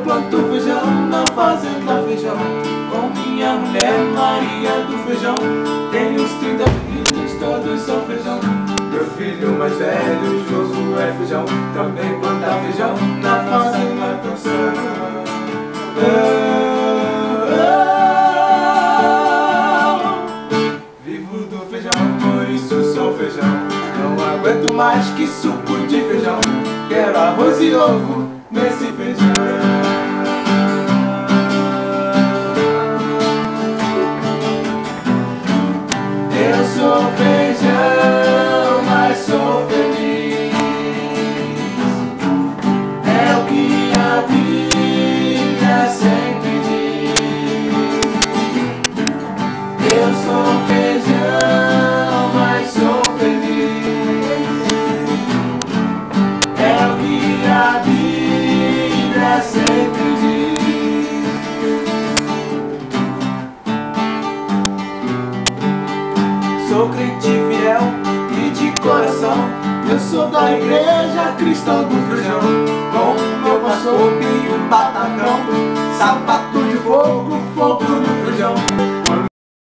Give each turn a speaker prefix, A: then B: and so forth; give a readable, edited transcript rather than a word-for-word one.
A: planto feijão na fazenda Feijão. Com minha mulher Maria do Feijão. Tenho uns 30 filhos, todos são feijão. Meu filho mais velho, Josué Feijão, também planta feijão na fazenda Canção. Vivo do feijão, por isso sou feijão. Não aguento mais que suco de feijão. Quero arroz e ovo nesse feijão. Eu sou feijão, mas sou feliz. É o que a Bíblia sempre diz. Eu sou feijão, mas sou feliz. É o que a Bíblia sempre diz. Sou crente fiel e de coração. Eu sou da igreja cristã do Feijão. Com meu pastor e um batacão, sapato de fogo